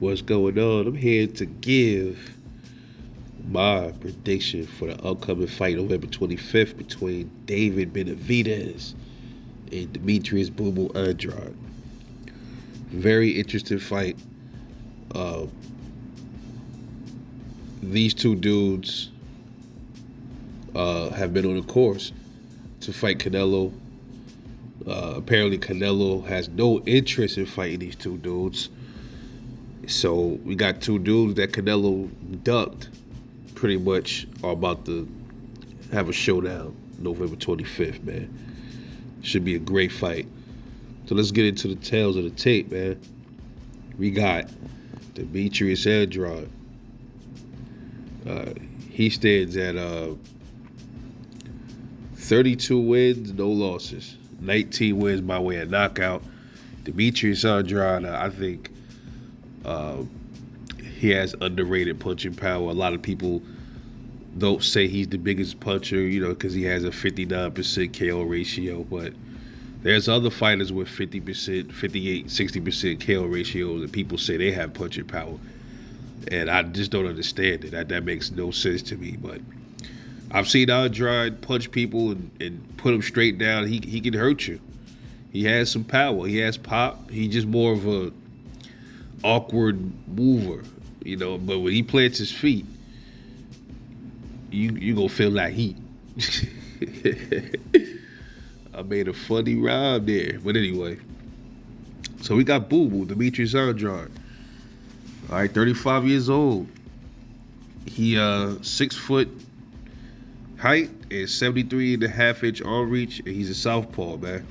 What's going on? I'm here to give my prediction for the upcoming fight November 25th between David Benavidez and Demetrius Andrade. Very interesting fight. Uh, these two dudes have been on a course to fight Canelo. Apparently, Canelo has no interest in fighting these two dudes. So we got two dudes that Canelo ducked pretty much are about to have a showdown November 25th, man. Should be a great fight. So let's get into the tails of the tape, man. We got Demetrius Andrade. He stands at 32 wins, no losses. 19 wins by way of knockout. Demetrius Andrade, I think he has underrated punching power. A lot of people don't say he's the biggest puncher, because he has a 59% KO ratio. But there's other fighters with 50%, 58, 60% KO ratios, and people say they have punching power. And I just don't understand it. That makes no sense to me. But I've seen Andrade punch people and put them straight down. He can hurt you. He has some power. He has pop. He's just more of a awkward mover, But when he plants his feet, you gonna feel that heat. I made a funny rhyme there, but anyway. So we got Boo Boo, Demetrius Andrade. All right, 35 years old. He 6 foot height and 73.5-inch arm reach, and he's a southpaw, man.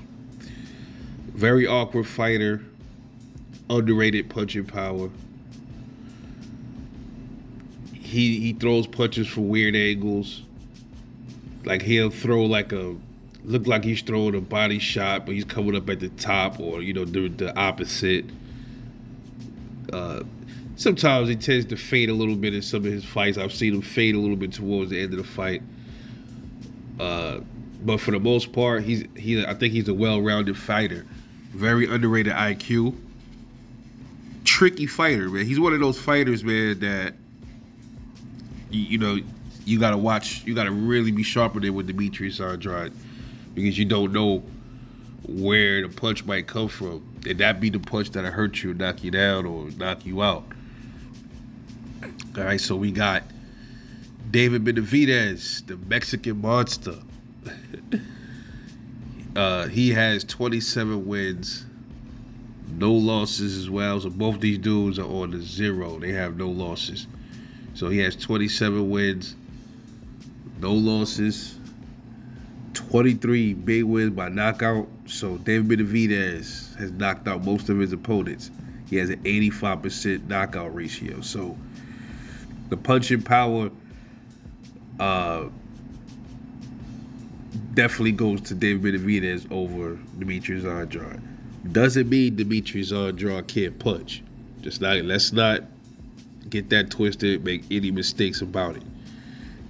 Very awkward fighter. Underrated punching power. He throws punches from weird angles. Like he'll throw look like he's throwing a body shot, but he's coming up at the top, or the opposite. Sometimes he tends to fade a little bit in some of his fights. I've seen him fade a little bit towards the end of the fight. But for the most part, I think he's a well-rounded fighter. Very underrated IQ. Tricky fighter, man. He's one of those fighters, man, that you gotta watch. You gotta really be sharper than with Demetrius Andrade, because you don't know where the punch might come from, and that be the punch that'll hurt you, knock you down, or knock you out. All right, so we got David Benavidez, the Mexican monster. He has 27 wins. No losses as well. So both these dudes are on the zero. They have no losses. So he has 27 wins, no losses, 23 big wins by knockout. So David Benavidez has knocked out most of his opponents. He has an 85% knockout ratio. So the punching power definitely goes to David Benavidez over Demetrius Andrade. Doesn't mean Demetrius Andrade can't punch. Let's not get that twisted, make any mistakes about it.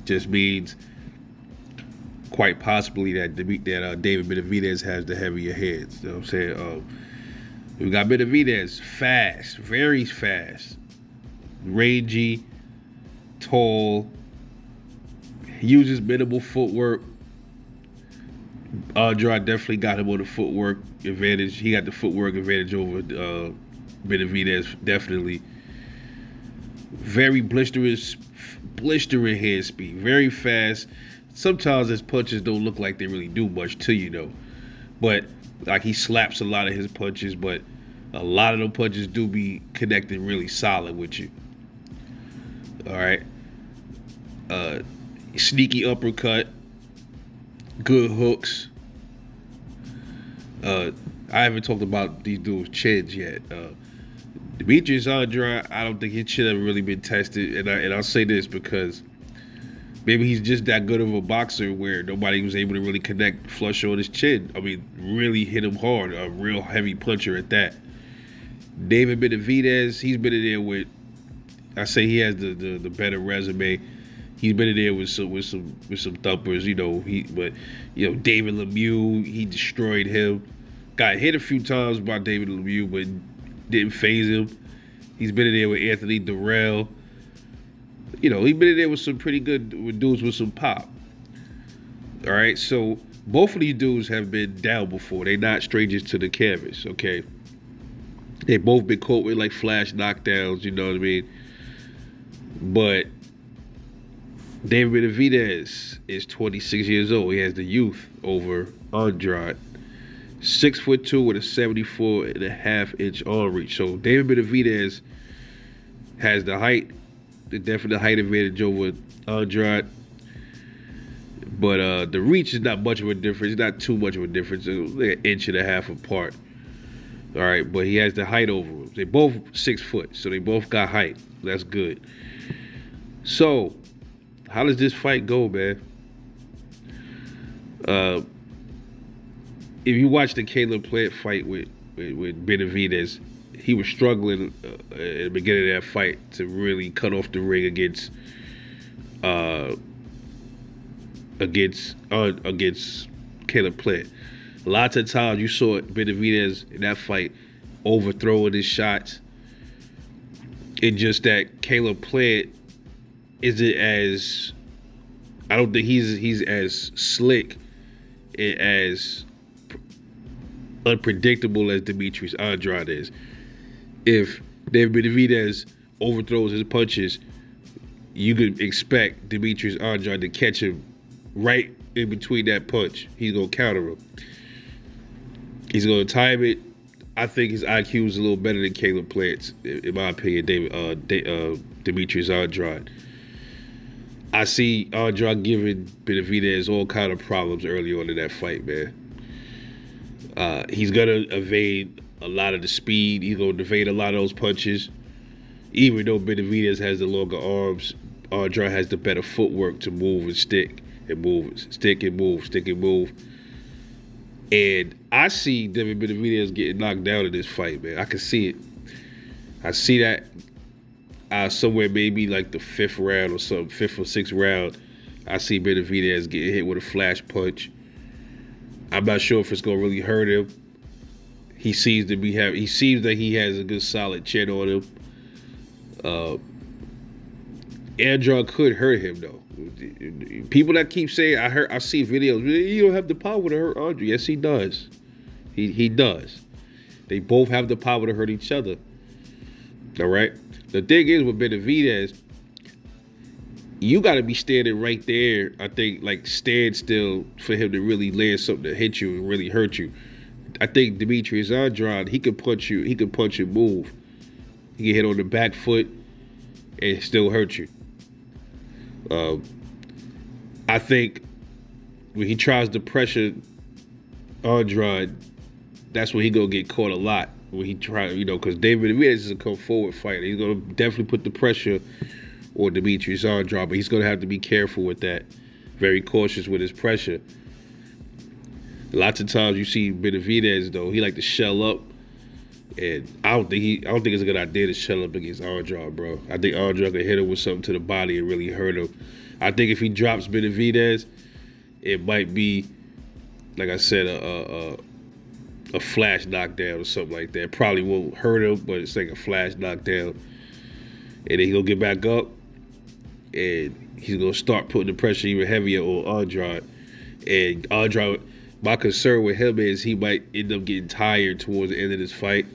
Just means quite possibly that David Benavidez has the heavier hands. You know what I'm saying? We got Benavidez, fast, very fast, rangy, tall, uses minimal footwork. Andrade definitely got him on the footwork advantage. He got the footwork advantage over Benavidez, definitely. Very blistering head speed, very fast. Sometimes his punches don't look like they really do much to you, though. But like he slaps a lot of his punches, but a lot of the punches do be connected really solid with you. All right. Sneaky uppercut. Good hooks. I haven't talked about these dudes' chins yet. Demetrius Andrade, I don't think his chin ever really been tested, and I'll say this because maybe he's just that good of a boxer where nobody was able to really connect flush on his chin. I mean, really hit him hard, a real heavy puncher at that. David Benavidez, he's been in there with, I say he has the better resume. He's been in there with some thumpers, but David Lemieux, he destroyed him. Got hit a few times by David Lemieux, but didn't phase him. He's been in there with Anthony Durrell. You know, he's been in there with some pretty good dudes with some pop. All right, so both of these dudes have been down before. They're not strangers to the canvas, okay? They both been caught with like flash knockdowns, you know what I mean? But David Benavidez is 26 years old. He has the youth over Andrade. 6'2" with a 74.5-inch arm reach. So David Benavidez has the height, the definite height advantage over Andrade. But the reach is not much of a difference. It's not too much of a difference. It's like 1.5 inches apart. All right, but he has the height over him. They both 6 foot, so they both got height. That's good. So, how does this fight go, man? If you watch the Caleb Plant fight with Benavidez, he was struggling at the beginning of that fight to really cut off the ring against Caleb Plant. Lots of times you saw Benavidez in that fight overthrowing his shots. It's just that Caleb Plant isn't as, I don't think he's as slick and as unpredictable as Demetrius Andrade is. If David Benavidez overthrows his punches, you could expect Demetrius Andrade to catch him right in between that punch. He's going to counter him. He's going to time it. I think his IQ is a little better than Caleb Plant's, in my opinion, Demetrius Andrade. I see Andrade giving Benavidez all kind of problems early on in that fight, man. He's going to evade a lot of the speed. He's going to evade a lot of those punches. Even though Benavidez has the longer arms, Andrade has the better footwork to move and stick and move, stick and move, stick and move. And I see David Benavidez getting knocked down in this fight, man. I can see it. I see that somewhere maybe like the 5th round or something, 5th or 6th round. I see Benavidez getting hit with a flash punch. I'm not sure if it's gonna really hurt him. He seems like he has a good solid chin on him. Andrade could hurt him though. People that keep saying I see videos, you don't have the power to hurt Andrade. Yes, he does. He does. They both have the power to hurt each other. All right. The thing is with Benavidez, you got to be standing right there. I think like stand still for him to really land something to hit you and really hurt you. I think Demetrius Andrade, he could punch you. He could punch and move. He can hit on the back foot and still hurt you. I think when he tries to pressure Andrade, that's when he gonna get caught a lot. When he try, because David Benavidez is a come forward fighter. He's gonna definitely put the pressure on Demetrius Andrade, but he's gonna have to be careful with that. Very cautious with his pressure. Lots of times you see Benavidez though, he like to shell up, and I don't think it's a good idea to shell up against Andrade, bro. I think Andrade can hit him with something to the body and really hurt him. I think if he drops Benavidez, it might be, like I said, a flash knockdown or something like that. Probably won't hurt him, but it's like a flash knockdown. And then he'll get back up, and he's going to start putting the pressure even heavier on Andrade. And Andrade, my concern with him is he might end up getting tired towards the end of this fight.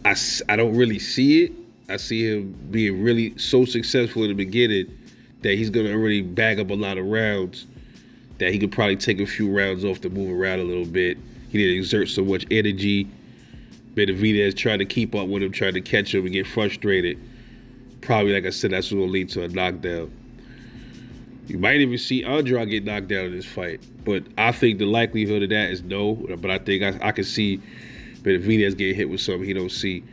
I don't really see it. I see him being really so successful in the beginning that he's going to already bag up a lot of rounds, that he could probably take a few rounds off to move around a little bit. He didn't exert so much energy. Benavidez trying to keep up with him, trying to catch him and get frustrated. Probably, like I said, that's what will lead to a knockdown. You might even see Andrade get knocked down in this fight. But I think the likelihood of that is no. But I think I can see Benavidez getting hit with something he don't see.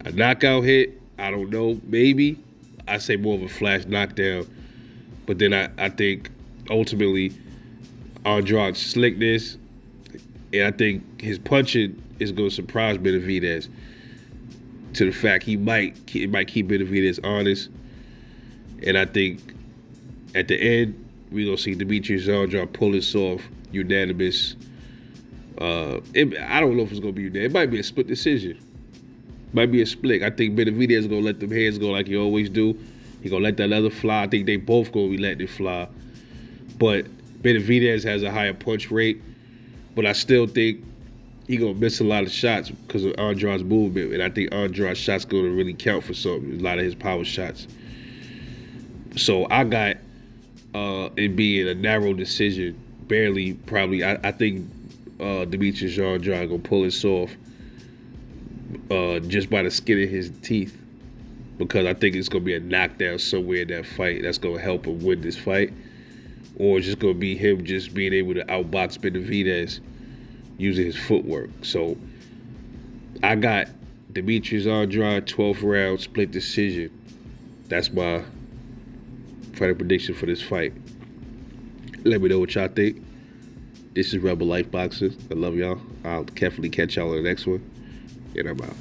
A knockout hit, I don't know, maybe. I say more of a flash knockdown. But then I think ultimately Andrade's slickness, and I think his punching is going to surprise Benavidez to the fact it might keep Benavidez honest. And I think at the end, we're going to see Demetrius Andrade pull this off unanimous. I don't know if it's going to be unanimous. It might be a split decision. Might be a split. I think Benavidez is gonna let them hands go like he always do. He gonna let that other fly. I think they both gonna be letting it fly. But Benavidez has a higher punch rate. But I still think he gonna miss a lot of shots because of Andrade's movement, and I think Andrade's shots gonna really count for something. A lot of his power shots. So I got it being a narrow decision, barely. Probably, I think Demetrius Andrade gonna pull this off just by the skin of his teeth, because I think it's gonna be a knockdown somewhere in that fight that's gonna help him win this fight, or it's just gonna be him just being able to outbox Benavidez using his footwork. So I got Demetrius Andrade 12th round split decision. That's my fighting prediction for this fight. Let me know what y'all think. This is Rebel Life Boxing. I love y'all. I'll definitely catch y'all on the next one. And I'm out.